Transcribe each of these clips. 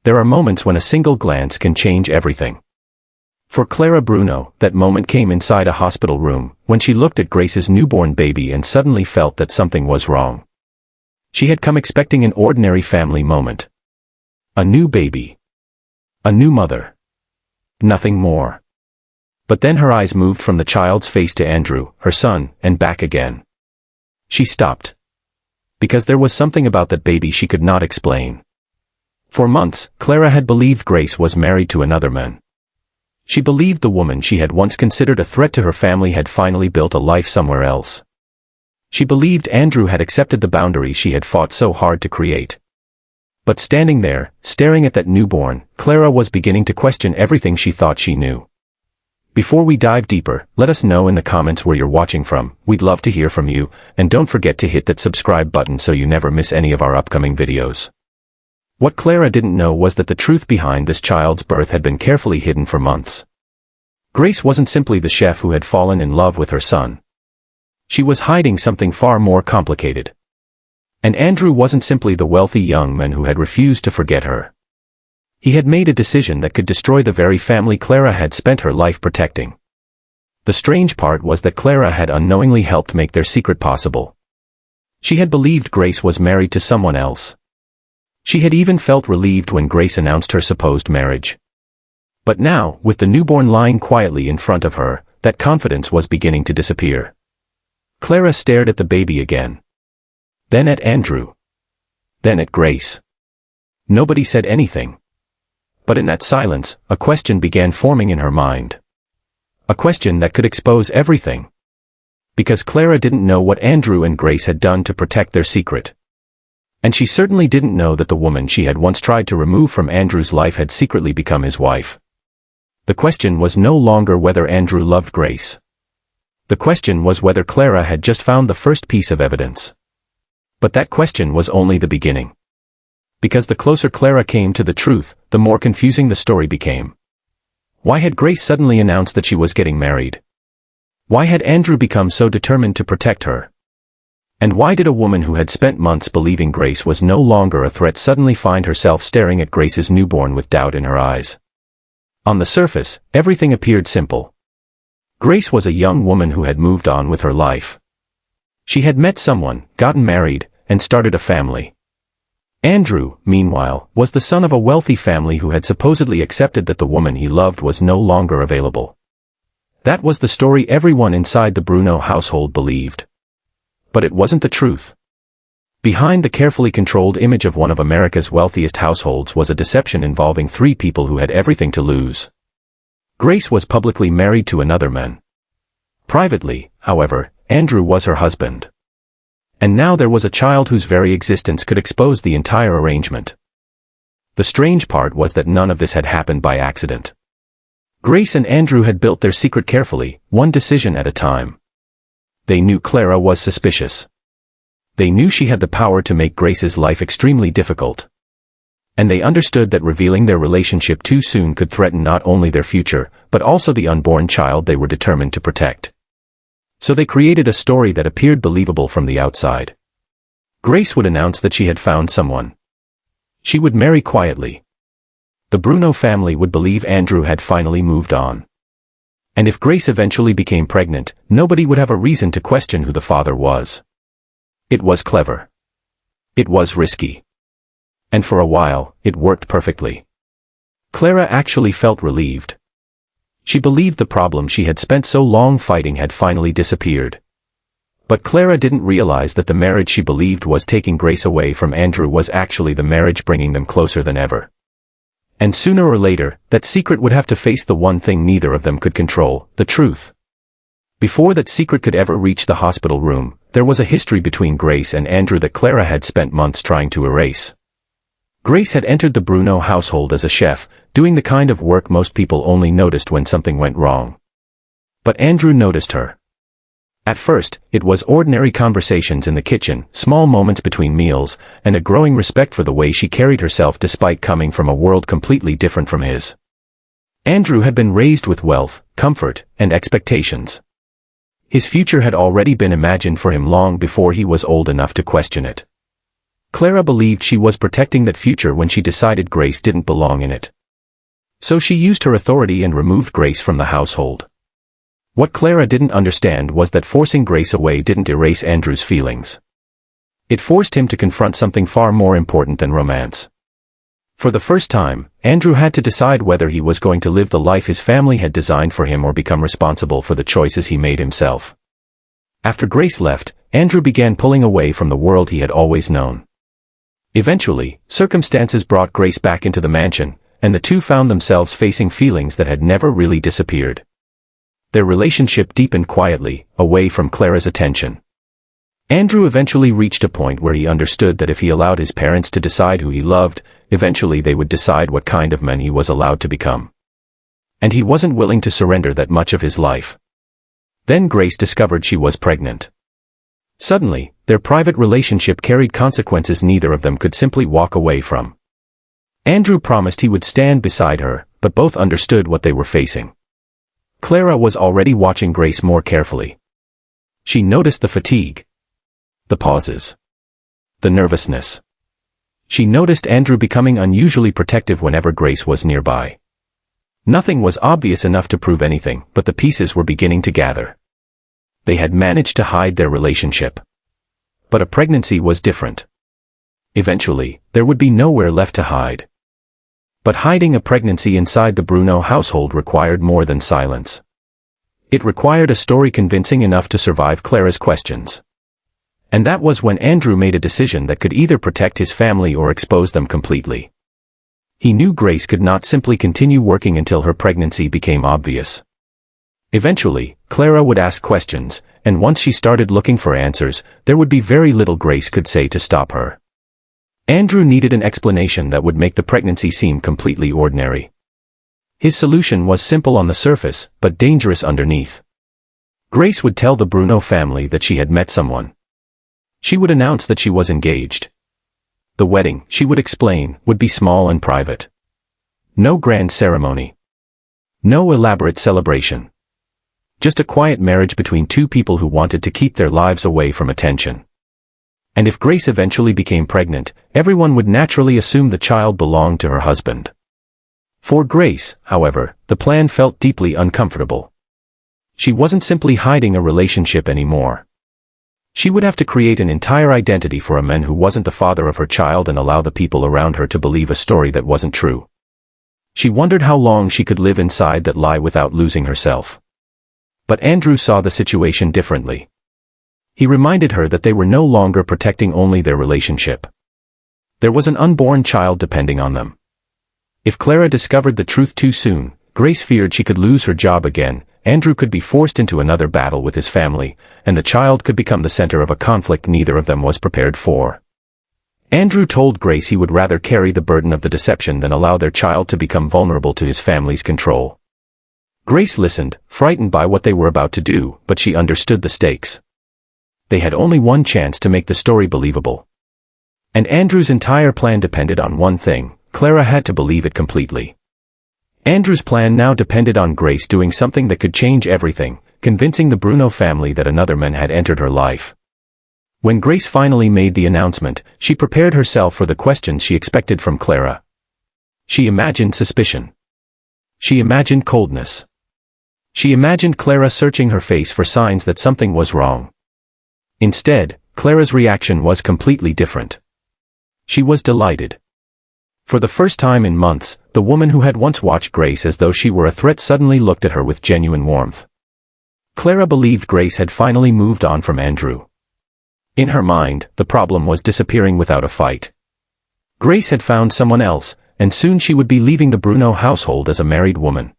There are moments when a single glance can change everything. For Clara Bruno, that moment came inside a hospital room, when she looked at Grace's newborn baby and suddenly felt that something was wrong. She had come expecting an ordinary family moment. A new baby. A new mother. Nothing more. But then her eyes moved from the child's face to Andrew, her son, and back again. She stopped. Because there was something about that baby she could not explain. For months, Clara had believed Grace was married to another man. She believed the woman she had once considered a threat to her family had finally built a life somewhere else. She believed Andrew had accepted the boundaries she had fought so hard to create. But standing there, staring at that newborn, Clara was beginning to question everything she thought she knew. Before we dive deeper, let us know in the comments where you're watching from. We'd love to hear from you, and don't forget to hit that subscribe button so you never miss any of our upcoming videos. What Clara didn't know was that the truth behind this child's birth had been carefully hidden for months. Grace wasn't simply the chef who had fallen in love with her son. She was hiding something far more complicated. And Andrew wasn't simply the wealthy young man who had refused to forget her. He had made a decision that could destroy the very family Clara had spent her life protecting. The strange part was that Clara had unknowingly helped make their secret possible. She had believed Grace was married to someone else. She had even felt relieved when Grace announced her supposed marriage. But now, with the newborn lying quietly in front of her, that confidence was beginning to disappear. Clara stared at the baby again. Then at Andrew. Then at Grace. Nobody said anything. But in that silence, a question began forming in her mind. A question that could expose everything. Because Clara didn't know what Andrew and Grace had done to protect their secret. And she certainly didn't know that the woman she had once tried to remove from Andrew's life had secretly become his wife. The question was no longer whether Andrew loved Grace. The question was whether Clara had just found the first piece of evidence. But that question was only the beginning. Because the closer Clara came to the truth, the more confusing the story became. Why had Grace suddenly announced that she was getting married? Why had Andrew become so determined to protect her? And why did a woman who had spent months believing Grace was no longer a threat suddenly find herself staring at Grace's newborn with doubt in her eyes? On the surface, everything appeared simple. Grace was a young woman who had moved on with her life. She had met someone, gotten married, and started a family. Andrew, meanwhile, was the son of a wealthy family who had supposedly accepted that the woman he loved was no longer available. That was the story everyone inside the Bruno household believed. But it wasn't the truth. Behind the carefully controlled image of one of America's wealthiest households was a deception involving three people who had everything to lose. Grace was publicly married to another man. Privately, however, Andrew was her husband. And now there was a child whose very existence could expose the entire arrangement. The strange part was that none of this had happened by accident. Grace and Andrew had built their secret carefully, one decision at a time. They knew Clara was suspicious. They knew she had the power to make Grace's life extremely difficult. And they understood that revealing their relationship too soon could threaten not only their future, but also the unborn child they were determined to protect. So they created a story that appeared believable from the outside. Grace would announce that she had found someone. She would marry quietly. The Bruno family would believe Andrew had finally moved on. And if Grace eventually became pregnant, nobody would have a reason to question who the father was. It was clever. It was risky. And for a while, it worked perfectly. Clara actually felt relieved. She believed the problem she had spent so long fighting had finally disappeared. But Clara didn't realize that the marriage she believed was taking Grace away from Andrew was actually the marriage bringing them closer than ever. And sooner or later, that secret would have to face the one thing neither of them could control, the truth. Before that secret could ever reach the hospital room, there was a history between Grace and Andrew that Clara had spent months trying to erase. Grace had entered the Bruno household as a chef, doing the kind of work most people only noticed when something went wrong. But Andrew noticed her. At first, it was ordinary conversations in the kitchen, small moments between meals, and a growing respect for the way she carried herself despite coming from a world completely different from his. Andrew had been raised with wealth, comfort, and expectations. His future had already been imagined for him long before he was old enough to question it. Clara believed she was protecting that future when she decided Grace didn't belong in it. So she used her authority and removed Grace from the household. What Clara didn't understand was that forcing Grace away didn't erase Andrew's feelings. It forced him to confront something far more important than romance. For the first time, Andrew had to decide whether he was going to live the life his family had designed for him or become responsible for the choices he made himself. After Grace left, Andrew began pulling away from the world he had always known. Eventually, circumstances brought Grace back into the mansion, and the two found themselves facing feelings that had never really disappeared. Their relationship deepened quietly, away from Clara's attention. Andrew eventually reached a point where he understood that if he allowed his parents to decide who he loved, eventually they would decide what kind of man he was allowed to become. And he wasn't willing to surrender that much of his life. Then Grace discovered she was pregnant. Suddenly, their private relationship carried consequences neither of them could simply walk away from. Andrew promised he would stand beside her, but both understood what they were facing. Clara was already watching Grace more carefully. She noticed the fatigue, the pauses, the nervousness. She noticed Andrew becoming unusually protective whenever Grace was nearby. Nothing was obvious enough to prove anything, but the pieces were beginning to gather. They had managed to hide their relationship. But a pregnancy was different. Eventually, there would be nowhere left to hide. But hiding a pregnancy inside the Bruno household required more than silence. It required a story convincing enough to survive Clara's questions. And that was when Andrew made a decision that could either protect his family or expose them completely. He knew Grace could not simply continue working until her pregnancy became obvious. Eventually, Clara would ask questions, and once she started looking for answers, there would be very little Grace could say to stop her. Andrew needed an explanation that would make the pregnancy seem completely ordinary. His solution was simple on the surface, but dangerous underneath. Grace would tell the Bruno family that she had met someone. She would announce that she was engaged. The wedding, she would explain, would be small and private. No grand ceremony. No elaborate celebration. Just a quiet marriage between two people who wanted to keep their lives away from attention. And if Grace eventually became pregnant, everyone would naturally assume the child belonged to her husband. For Grace, however, the plan felt deeply uncomfortable. She wasn't simply hiding a relationship anymore. She would have to create an entire identity for a man who wasn't the father of her child and allow the people around her to believe a story that wasn't true. She wondered how long she could live inside that lie without losing herself. But Andrew saw the situation differently. He reminded her that they were no longer protecting only their relationship. There was an unborn child depending on them. If Clara discovered the truth too soon, Grace feared she could lose her job again, Andrew could be forced into another battle with his family, and the child could become the center of a conflict neither of them was prepared for. Andrew told Grace he would rather carry the burden of the deception than allow their child to become vulnerable to his family's control. Grace listened, frightened by what they were about to do, but she understood the stakes. They had only one chance to make the story believable. And Andrew's entire plan depended on one thing: Clara had to believe it completely. Andrew's plan now depended on Grace doing something that could change everything, convincing the Bruno family that another man had entered her life. When Grace finally made the announcement, she prepared herself for the questions she expected from Clara. She imagined suspicion. She imagined coldness. She imagined Clara searching her face for signs that something was wrong. Instead, Clara's reaction was completely different. She was delighted. For the first time in months, the woman who had once watched Grace as though she were a threat suddenly looked at her with genuine warmth. Clara believed Grace had finally moved on from Andrew. In her mind, the problem was disappearing without a fight. Grace had found someone else, and soon she would be leaving the Bruno household as a married woman.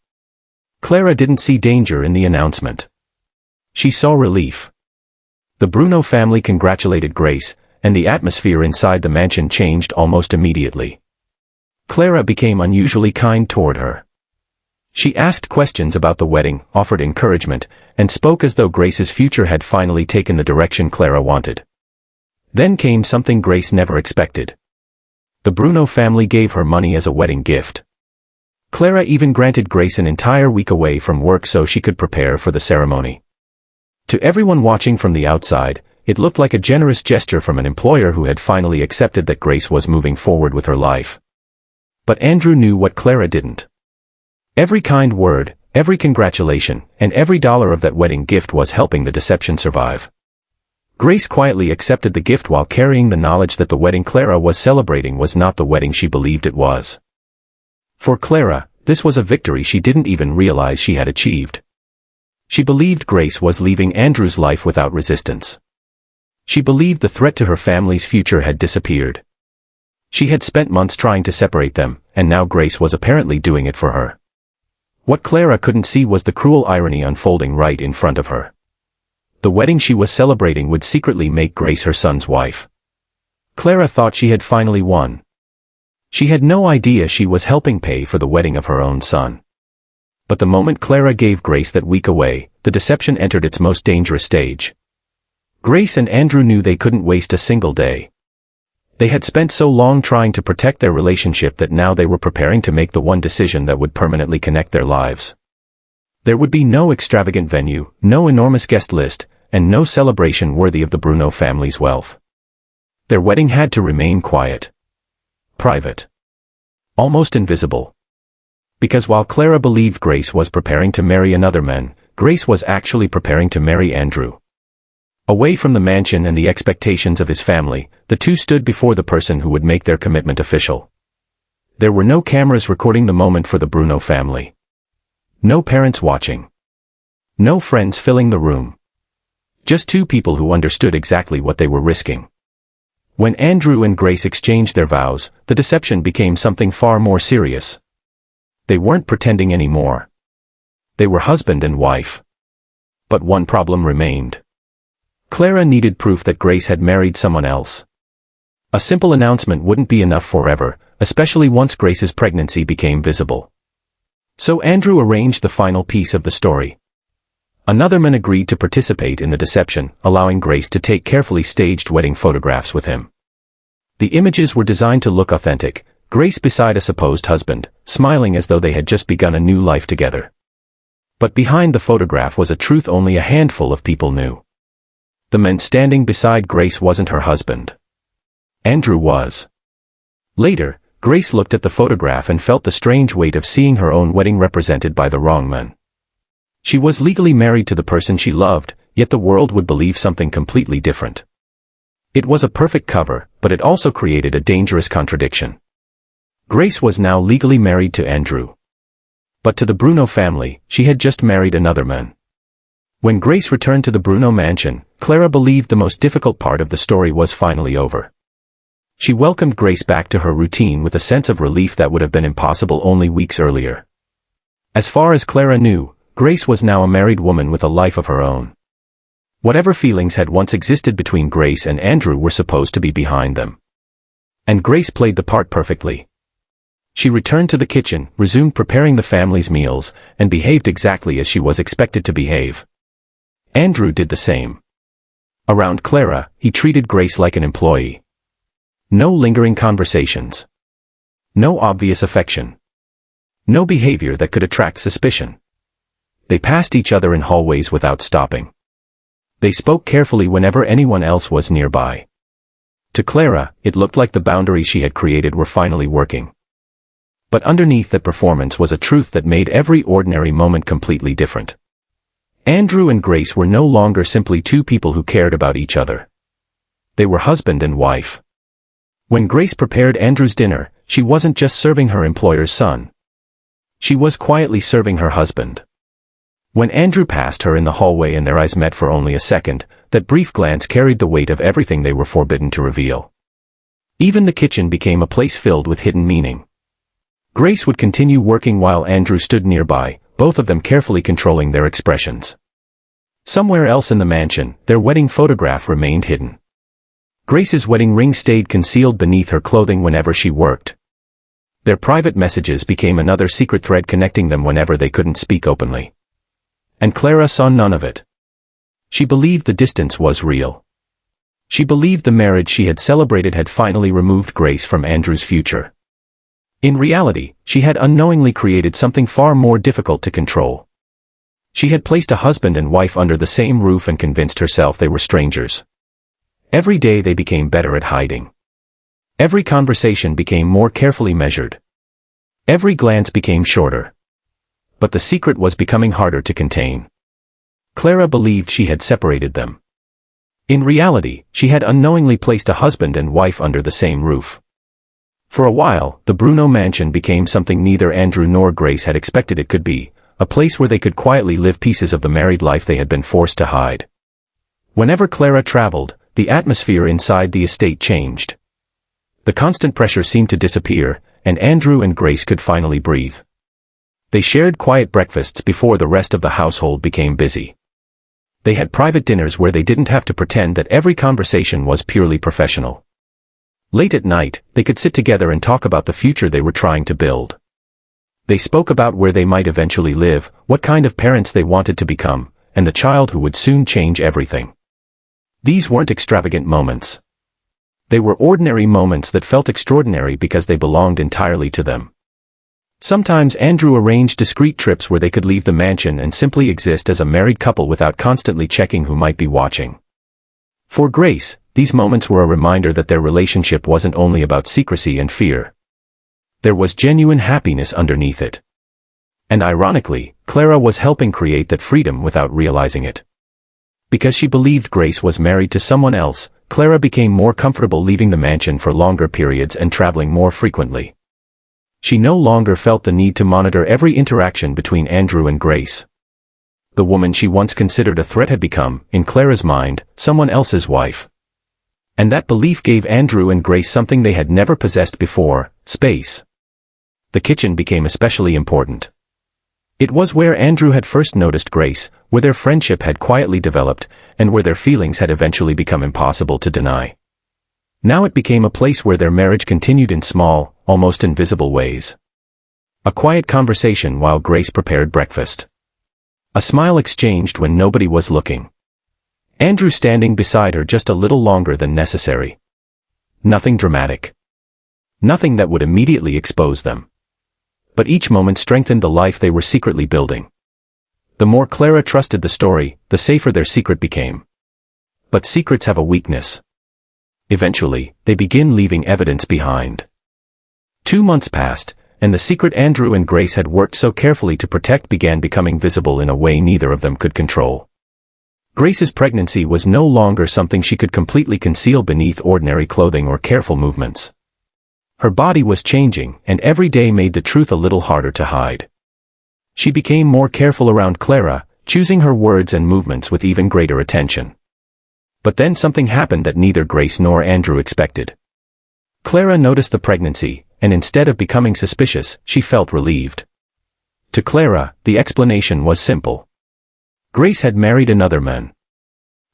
Clara didn't see danger in the announcement. She saw relief. The Bruno family congratulated Grace, and the atmosphere inside the mansion changed almost immediately. Clara became unusually kind toward her. She asked questions about the wedding, offered encouragement, and spoke as though Grace's future had finally taken the direction Clara wanted. Then came something Grace never expected. The Bruno family gave her money as a wedding gift. Clara even granted Grace an entire week away from work so she could prepare for the ceremony. To everyone watching from the outside, it looked like a generous gesture from an employer who had finally accepted that Grace was moving forward with her life. But Andrew knew what Clara didn't. Every kind word, every congratulation, and every dollar of that wedding gift was helping the deception survive. Grace quietly accepted the gift while carrying the knowledge that the wedding Clara was celebrating was not the wedding she believed it was. For Clara, this was a victory she didn't even realize she had achieved. She believed Grace was leaving Andrew's life without resistance. She believed the threat to her family's future had disappeared. She had spent months trying to separate them, and now Grace was apparently doing it for her. What Clara couldn't see was the cruel irony unfolding right in front of her. The wedding she was celebrating would secretly make Grace her son's wife. Clara thought she had finally won. She had no idea she was helping pay for the wedding of her own son. But the moment Clara gave Grace that week away, the deception entered its most dangerous stage. Grace and Andrew knew they couldn't waste a single day. They had spent so long trying to protect their relationship that now they were preparing to make the one decision that would permanently connect their lives. There would be no extravagant venue, no enormous guest list, and no celebration worthy of the Bruno family's wealth. Their wedding had to remain quiet. Private. Almost invisible. Because while Clara believed Grace was preparing to marry another man, Grace was actually preparing to marry Andrew. Away from the mansion and the expectations of his family, the two stood before the person who would make their commitment official. There were no cameras recording the moment for the Bruno family. No parents watching. No friends filling the room. Just two people who understood exactly what they were risking. When Andrew and Grace exchanged their vows, the deception became something far more serious. They weren't pretending anymore. They were husband and wife. But one problem remained. Clara needed proof that Grace had married someone else. A simple announcement wouldn't be enough forever, especially once Grace's pregnancy became visible. So Andrew arranged the final piece of the story. Another man agreed to participate in the deception, allowing Grace to take carefully staged wedding photographs with him. The images were designed to look authentic, Grace beside a supposed husband, smiling as though they had just begun a new life together. But behind the photograph was a truth only a handful of people knew. The man standing beside Grace wasn't her husband. Andrew was. Later, Grace looked at the photograph and felt the strange weight of seeing her own wedding represented by the wrong man. She was legally married to the person she loved, yet the world would believe something completely different. It was a perfect cover, but it also created a dangerous contradiction. Grace was now legally married to Andrew. But to the Bruno family, she had just married another man. When Grace returned to the Bruno mansion, Clara believed the most difficult part of the story was finally over. She welcomed Grace back to her routine with a sense of relief that would have been impossible only weeks earlier. As far as Clara knew, Grace was now a married woman with a life of her own. Whatever feelings had once existed between Grace and Andrew were supposed to be behind them. And Grace played the part perfectly. She returned to the kitchen, resumed preparing the family's meals, and behaved exactly as she was expected to behave. Andrew did the same. Around Clara, he treated Grace like an employee. No lingering conversations. No obvious affection. No behavior that could attract suspicion. They passed each other in hallways without stopping. They spoke carefully whenever anyone else was nearby. To Clara, it looked like the boundaries she had created were finally working. But underneath that performance was a truth that made every ordinary moment completely different. Andrew and Grace were no longer simply two people who cared about each other. They were husband and wife. When Grace prepared Andrew's dinner, she wasn't just serving her employer's son. She was quietly serving her husband. When Andrew passed her in the hallway and their eyes met for only a second, that brief glance carried the weight of everything they were forbidden to reveal. Even the kitchen became a place filled with hidden meaning. Grace would continue working while Andrew stood nearby, both of them carefully controlling their expressions. Somewhere else in the mansion, their wedding photograph remained hidden. Grace's wedding ring stayed concealed beneath her clothing whenever she worked. Their private messages became another secret thread connecting them whenever they couldn't speak openly. And Clara saw none of it. She believed the distance was real. She believed the marriage she had celebrated had finally removed Grace from Andrew's future. In reality, she had unknowingly created something far more difficult to control. She had placed a husband and wife under the same roof and convinced herself they were strangers. Every day they became better at hiding. Every conversation became more carefully measured. Every glance became shorter. But the secret was becoming harder to contain. Clara believed she had separated them. In reality, she had unknowingly placed a husband and wife under the same roof. For a while, the Bruno mansion became something neither Andrew nor Grace had expected it could be, a place where they could quietly live pieces of the married life they had been forced to hide. Whenever Clara traveled, the atmosphere inside the estate changed. The constant pressure seemed to disappear, and Andrew and Grace could finally breathe. They shared quiet breakfasts before the rest of the household became busy. They had private dinners where they didn't have to pretend that every conversation was purely professional. Late at night, they could sit together and talk about the future they were trying to build. They spoke about where they might eventually live, what kind of parents they wanted to become, and the child who would soon change everything. These weren't extravagant moments. They were ordinary moments that felt extraordinary because they belonged entirely to them. Sometimes Andrew arranged discreet trips where they could leave the mansion and simply exist as a married couple without constantly checking who might be watching. For Grace, these moments were a reminder that their relationship wasn't only about secrecy and fear. There was genuine happiness underneath it. And ironically, Clara was helping create that freedom without realizing it. Because she believed Grace was married to someone else, Clara became more comfortable leaving the mansion for longer periods and traveling more frequently. She no longer felt the need to monitor every interaction between Andrew and Grace. The woman she once considered a threat had become, in Clara's mind, someone else's wife. And that belief gave Andrew and Grace something they had never possessed before: space. The kitchen became especially important. It was where Andrew had first noticed Grace, where their friendship had quietly developed, and where their feelings had eventually become impossible to deny. Now it became a place where their marriage continued in small, almost invisible ways. A quiet conversation while Grace prepared breakfast. A smile exchanged when nobody was looking. Andrew standing beside her just a little longer than necessary. Nothing dramatic. Nothing that would immediately expose them. But each moment strengthened the life they were secretly building. The more Clara trusted the story, the safer their secret became. But secrets have a weakness. Eventually, they begin leaving evidence behind. 2 months passed, and the secret Andrew and Grace had worked so carefully to protect began becoming visible in a way neither of them could control. Grace's pregnancy was no longer something she could completely conceal beneath ordinary clothing or careful movements. Her body was changing, and every day made the truth a little harder to hide. She became more careful around Clara, choosing her words and movements with even greater attention. But then something happened that neither Grace nor Andrew expected. Clara noticed the pregnancy, and instead of becoming suspicious, she felt relieved. To Clara, the explanation was simple. Grace had married another man.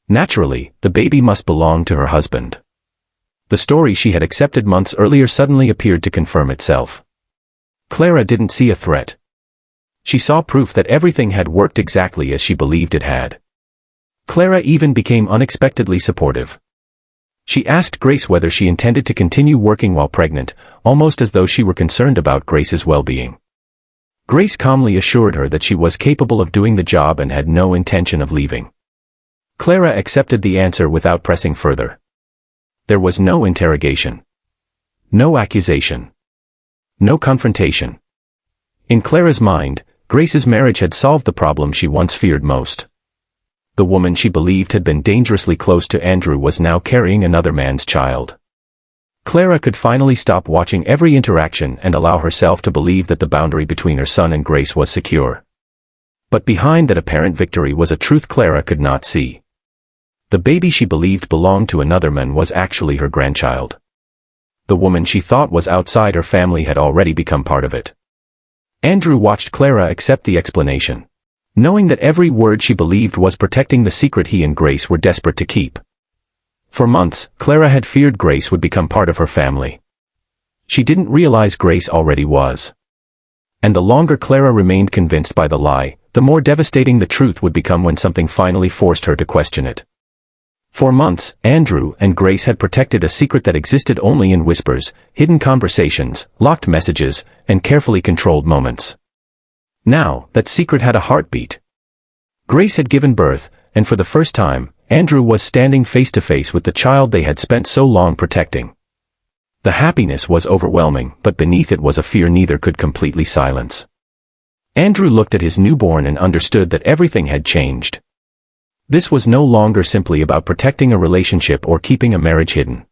Naturally, the baby must belong to her husband. The story she had accepted months earlier suddenly appeared to confirm itself. Clara didn't see a threat. She saw proof that everything had worked exactly as she believed it had. Clara even became unexpectedly supportive. She asked Grace whether she intended to continue working while pregnant, almost as though she were concerned about Grace's well-being. Grace calmly assured her that she was capable of doing the job and had no intention of leaving. Clara accepted the answer without pressing further. There was no interrogation. No accusation. No confrontation. In Clara's mind, Grace's marriage had solved the problem she once feared most. The woman she believed had been dangerously close to Andrew was now carrying another man's child. Clara could finally stop watching every interaction and allow herself to believe that the boundary between her son and Grace was secure. But behind that apparent victory was a truth Clara could not see. The baby she believed belonged to another man was actually her grandchild. The woman she thought was outside her family had already become part of it. Andrew watched Clara accept the explanation, knowing that every word she believed was protecting the secret he and Grace were desperate to keep. For months, Clara had feared Grace would become part of her family. She didn't realize Grace already was. And the longer Clara remained convinced by the lie, the more devastating the truth would become when something finally forced her to question it. For months, Andrew and Grace had protected a secret that existed only in whispers, hidden conversations, locked messages, and carefully controlled moments. Now, that secret had a heartbeat. Grace had given birth, and for the first time, Andrew was standing face to face with the child they had spent so long protecting. The happiness was overwhelming, but beneath it was a fear neither could completely silence. Andrew looked at his newborn and understood that everything had changed. This was no longer simply about protecting a relationship or keeping a marriage hidden.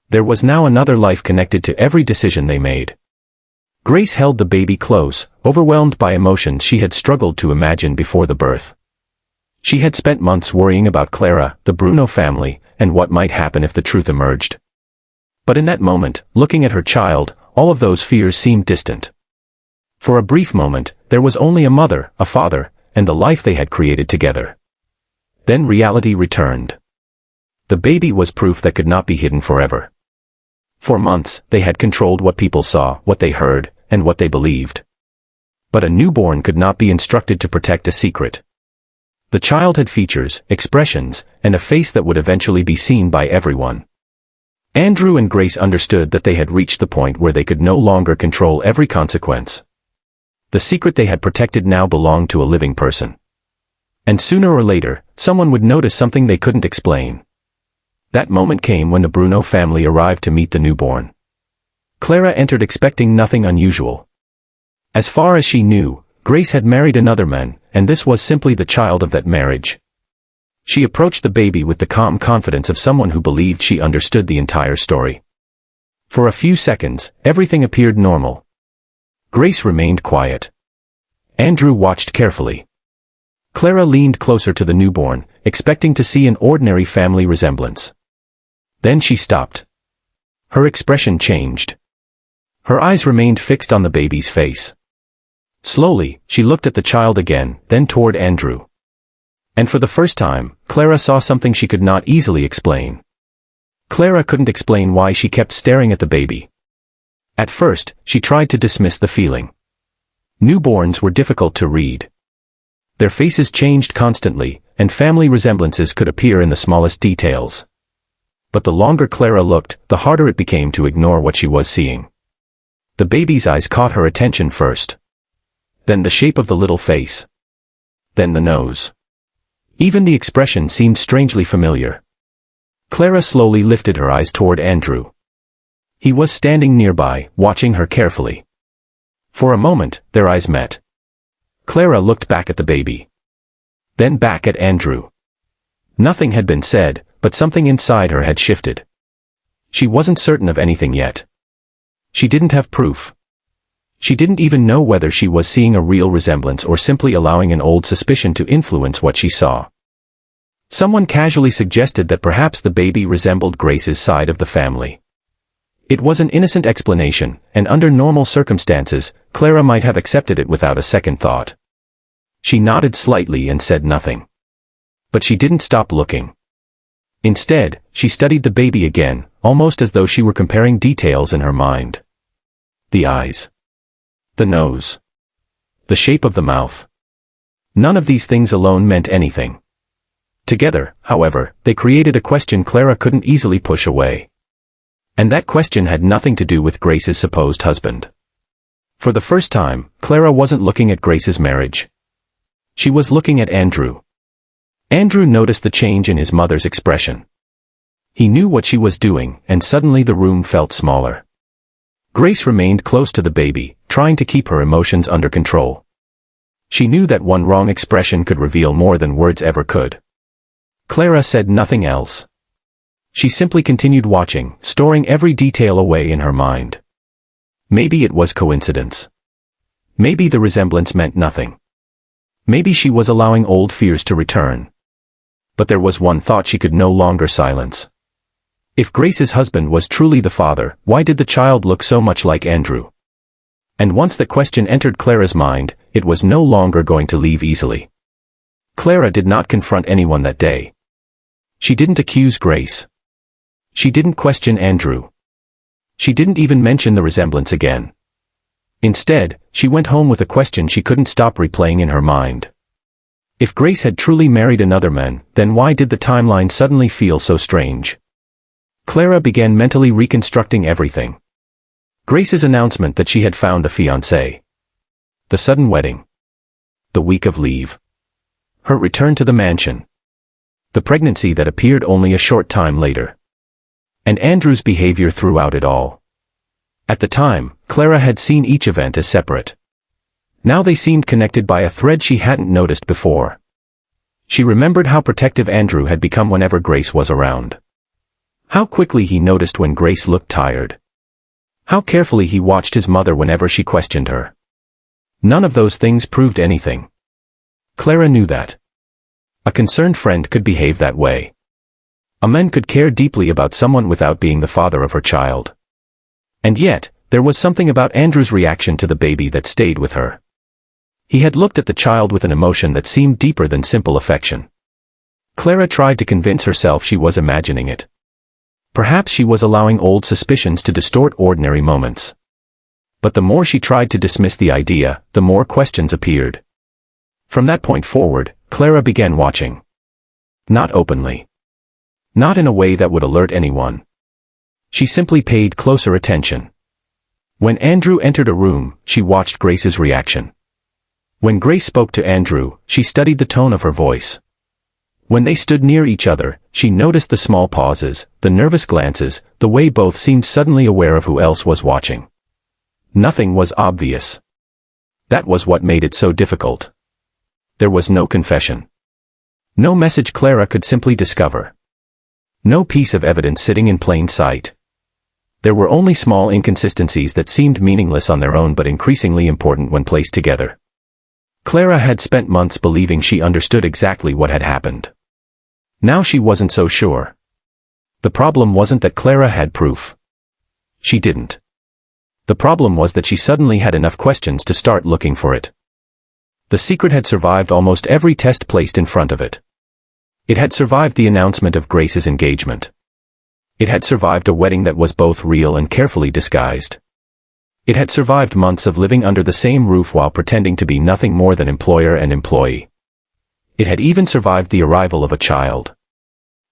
There was now another life connected to every decision they made. Grace held the baby close, overwhelmed by emotions she had struggled to imagine before the birth. She had spent months worrying about Clara, the Bruno family, and what might happen if the truth emerged. But in that moment, looking at her child, all of those fears seemed distant. For a brief moment, there was only a mother, a father, and the life they had created together. Then reality returned. The baby was proof that could not be hidden forever. For months, they had controlled what people saw, what they heard, and what they believed. But a newborn could not be instructed to protect a secret. The child had features, expressions, and a face that would eventually be seen by everyone. Andrew and Grace understood that they had reached the point where they could no longer control every consequence. The secret they had protected now belonged to a living person. And sooner or later, someone would notice something they couldn't explain. That moment came when the Bruno family arrived to meet the newborn. Clara entered expecting nothing unusual. As far as she knew, Grace had married another man, and this was simply the child of that marriage. She approached the baby with the calm confidence of someone who believed she understood the entire story. For a few seconds, everything appeared normal. Grace remained quiet. Andrew watched carefully. Clara leaned closer to the newborn, expecting to see an ordinary family resemblance. Then she stopped. Her expression changed. Her eyes remained fixed on the baby's face. Slowly, she looked at the child again, then toward Andrew. And for the first time, Clara saw something she could not easily explain. Clara couldn't explain why she kept staring at the baby. At first, she tried to dismiss the feeling. Newborns were difficult to read. Their faces changed constantly, and family resemblances could appear in the smallest details. But the longer Clara looked, the harder it became to ignore what she was seeing. The baby's eyes caught her attention first. Then the shape of the little face. Then the nose. Even the expression seemed strangely familiar. Clara slowly lifted her eyes toward Andrew. He was standing nearby, watching her carefully. For a moment, their eyes met. Clara looked back at the baby. Then back at Andrew. Nothing had been said, but something inside her had shifted. She wasn't certain of anything yet. She didn't have proof. She didn't even know whether she was seeing a real resemblance or simply allowing an old suspicion to influence what she saw. Someone casually suggested that perhaps the baby resembled Grace's side of the family. It was an innocent explanation, and under normal circumstances, Clara might have accepted it without a second thought. She nodded slightly and said nothing. But she didn't stop looking. Instead, she studied the baby again, almost as though she were comparing details in her mind. The eyes. The nose. The shape of the mouth. None of these things alone meant anything. Together, however, they created a question Clara couldn't easily push away. And that question had nothing to do with Grace's supposed husband. For the first time, Clara wasn't looking at Grace's marriage. She was looking at Andrew. Andrew noticed the change in his mother's expression. He knew what she was doing, and suddenly the room felt smaller. Grace remained close to the baby, trying to keep her emotions under control. She knew that one wrong expression could reveal more than words ever could. Clara said nothing else. She simply continued watching, storing every detail away in her mind. Maybe it was coincidence. Maybe the resemblance meant nothing. Maybe she was allowing old fears to return. But there was one thought she could no longer silence. If Grace's husband was truly the father, why did the child look so much like Andrew? And once the question entered Clara's mind, it was no longer going to leave easily. Clara did not confront anyone that day. She didn't accuse Grace. She didn't question Andrew. She didn't even mention the resemblance again. Instead, she went home with a question she couldn't stop replaying in her mind. If Grace had truly married another man, then why did the timeline suddenly feel so strange? Clara began mentally reconstructing everything. Grace's announcement that she had found a fiancé. The sudden wedding. The week of leave. Her return to the mansion. The pregnancy that appeared only a short time later. And Andrew's behavior throughout it all. At the time, Clara had seen each event as separate. Now they seemed connected by a thread she hadn't noticed before. She remembered how protective Andrew had become whenever Grace was around. How quickly he noticed when Grace looked tired. How carefully he watched his mother whenever she questioned her. None of those things proved anything. Clara knew that. A concerned friend could behave that way. A man could care deeply about someone without being the father of her child. And yet, there was something about Andrew's reaction to the baby that stayed with her. He had looked at the child with an emotion that seemed deeper than simple affection. Clara tried to convince herself she was imagining it. Perhaps she was allowing old suspicions to distort ordinary moments. But the more she tried to dismiss the idea, the more questions appeared. From that point forward, Clara began watching. Not openly. Not in a way that would alert anyone. She simply paid closer attention. When Andrew entered a room, she watched Grace's reaction. When Grace spoke to Andrew, she studied the tone of her voice. When they stood near each other, she noticed the small pauses, the nervous glances, the way both seemed suddenly aware of who else was watching. Nothing was obvious. That was what made it so difficult. There was no confession. No message Clara could simply discover. No piece of evidence sitting in plain sight. There were only small inconsistencies that seemed meaningless on their own but increasingly important when placed together. Clara had spent months believing she understood exactly what had happened. Now she wasn't so sure. The problem wasn't that Clara had proof. She didn't. The problem was that she suddenly had enough questions to start looking for it. The secret had survived almost every test placed in front of it. It had survived the announcement of Grace's engagement. It had survived a wedding that was both real and carefully disguised. It had survived months of living under the same roof while pretending to be nothing more than employer and employee. It had even survived the arrival of a child.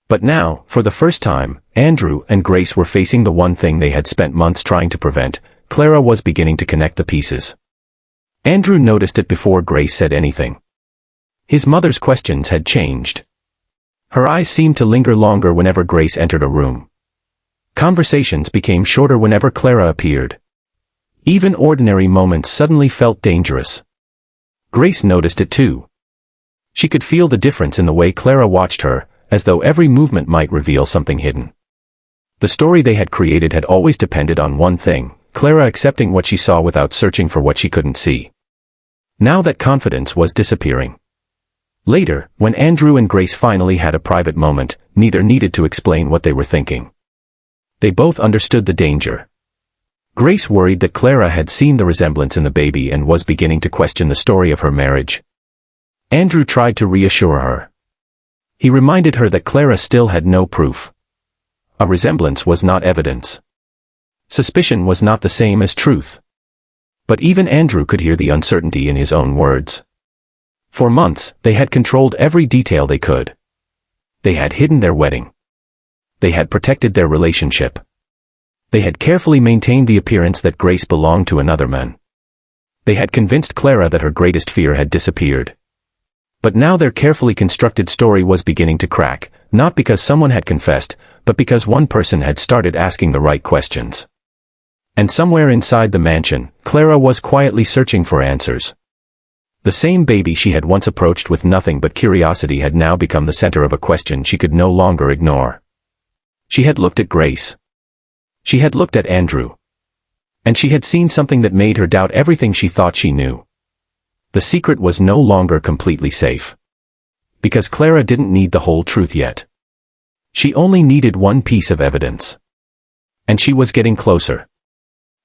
But now, for the first time, Andrew and Grace were facing the one thing they had spent months trying to prevent. Clara was beginning to connect the pieces. Andrew noticed it before Grace said anything. His mother's questions had changed. Her eyes seemed to linger longer whenever Grace entered a room. Conversations became shorter whenever Clara appeared. Even ordinary moments suddenly felt dangerous. Grace noticed it too. She could feel the difference in the way Clara watched her, as though every movement might reveal something hidden. The story they had created had always depended on one thing, Clara accepting what she saw without searching for what she couldn't see. Now that confidence was disappearing. Later, when Andrew and Grace finally had a private moment, neither needed to explain what they were thinking. They both understood the danger. Grace worried that Clara had seen the resemblance in the baby and was beginning to question the story of her marriage. Andrew tried to reassure her. He reminded her that Clara still had no proof. A resemblance was not evidence. Suspicion was not the same as truth. But even Andrew could hear the uncertainty in his own words. For months, they had controlled every detail they could. They had hidden their wedding. They had protected their relationship. They had carefully maintained the appearance that Grace belonged to another man. They had convinced Clara that her greatest fear had disappeared. But now their carefully constructed story was beginning to crack, not because someone had confessed, but because one person had started asking the right questions. And somewhere inside the mansion, Clara was quietly searching for answers. The same baby she had once approached with nothing but curiosity had now become the center of a question she could no longer ignore. She had looked at Grace. She had looked at Andrew. And she had seen something that made her doubt everything she thought she knew. The secret was no longer completely safe. Because Clara didn't need the whole truth yet. She only needed one piece of evidence. And she was getting closer.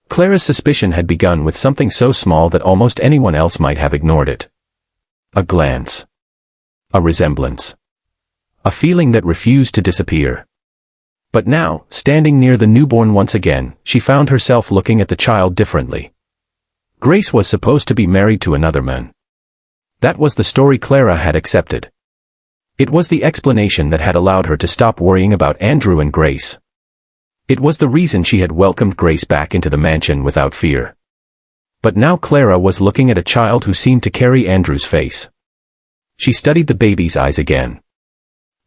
Clara's suspicion had begun with something so small that almost anyone else might have ignored it. A glance. A resemblance. A feeling that refused to disappear. But now, standing near the newborn once again, she found herself looking at the child differently. Grace was supposed to be married to another man. That was the story Clara had accepted. It was the explanation that had allowed her to stop worrying about Andrew and Grace. It was the reason she had welcomed Grace back into the mansion without fear. But now Clara was looking at a child who seemed to carry Andrew's face. She studied the baby's eyes again.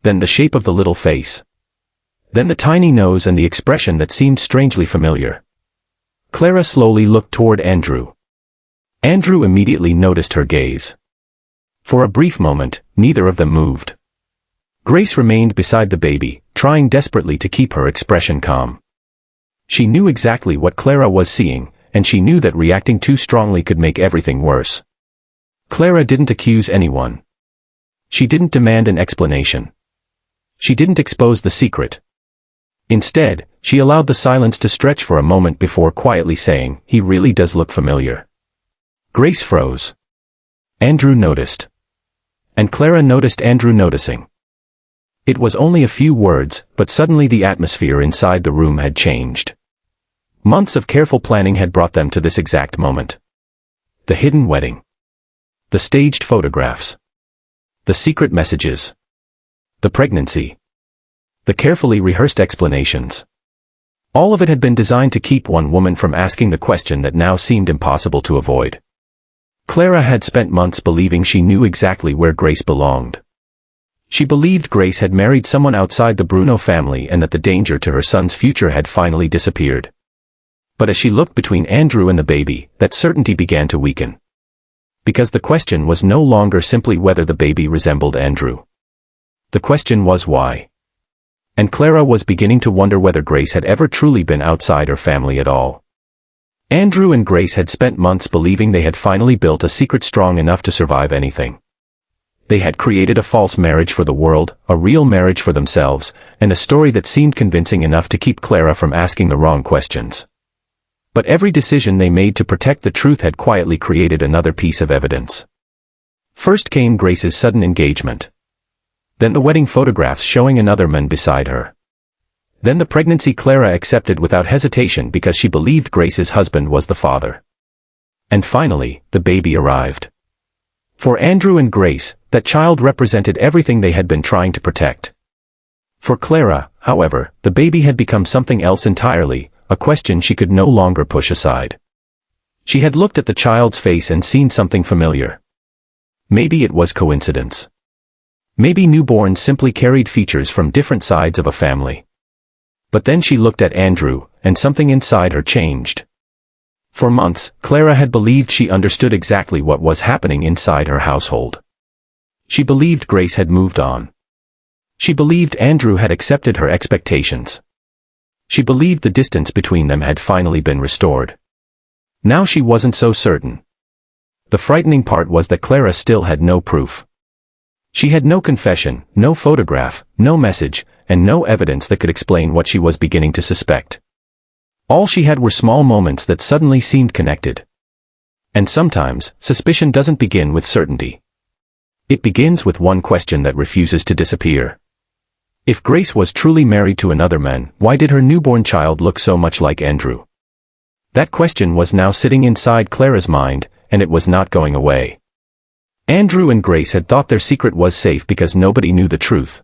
Then the shape of the little face. Then the tiny nose and the expression that seemed strangely familiar. Clara slowly looked toward Andrew. Andrew immediately noticed her gaze. For a brief moment, neither of them moved. Grace remained beside the baby, trying desperately to keep her expression calm. She knew exactly what Clara was seeing, and she knew that reacting too strongly could make everything worse. Clara didn't accuse anyone. She didn't demand an explanation. She didn't expose the secret. Instead, she allowed the silence to stretch for a moment before quietly saying, "He really does look familiar." Grace froze. Andrew noticed. And Clara noticed Andrew noticing. It was only a few words, but suddenly the atmosphere inside the room had changed. Months of careful planning had brought them to this exact moment. The hidden wedding. The staged photographs. The secret messages. The pregnancy. The carefully rehearsed explanations. All of it had been designed to keep one woman from asking the question that now seemed impossible to avoid. Clara had spent months believing she knew exactly where Grace belonged. She believed Grace had married someone outside the Bruno family and that the danger to her son's future had finally disappeared. But as she looked between Andrew and the baby, that certainty began to weaken. Because the question was no longer simply whether the baby resembled Andrew. The question was why. And Clara was beginning to wonder whether Grace had ever truly been outside her family at all. Andrew and Grace had spent months believing they had finally built a secret strong enough to survive anything. They had created a false marriage for the world, a real marriage for themselves, and a story that seemed convincing enough to keep Clara from asking the wrong questions. But every decision they made to protect the truth had quietly created another piece of evidence. First came Grace's sudden engagement. Then the wedding photographs showing another man beside her. Then the pregnancy Clara accepted without hesitation because she believed Grace's husband was the father. And finally, the baby arrived. For Andrew and Grace, that child represented everything they had been trying to protect. For Clara, however, the baby had become something else entirely, a question she could no longer push aside. She had looked at the child's face and seen something familiar. Maybe it was coincidence. Maybe newborns simply carried features from different sides of a family. But then she looked at Andrew, and something inside her changed. For months, Clara had believed she understood exactly what was happening inside her household. She believed Grace had moved on. She believed Andrew had accepted her expectations. She believed the distance between them had finally been restored. Now she wasn't so certain. The frightening part was that Clara still had no proof. She had no confession, no photograph, no message, and no evidence that could explain what she was beginning to suspect. All she had were small moments that suddenly seemed connected. And sometimes, suspicion doesn't begin with certainty. It begins with one question that refuses to disappear. If Grace was truly married to another man, why did her newborn child look so much like Andrew? That question was now sitting inside Clara's mind, and it was not going away. Andrew and Grace had thought their secret was safe because nobody knew the truth.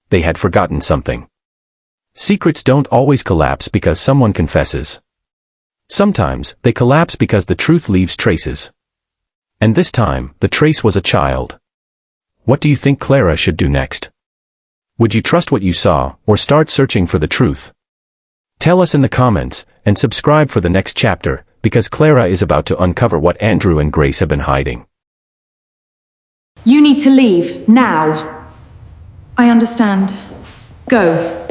They had forgotten something. Secrets don't always collapse because someone confesses. Sometimes, they collapse because the truth leaves traces. And this time, the trace was a child. What do you think Clara should do next? Would you trust what you saw, or start searching for the truth? Tell us in the comments, and subscribe for the next chapter, because Clara is about to uncover what Andrew and Grace have been hiding. You need to leave, now. I understand. Go.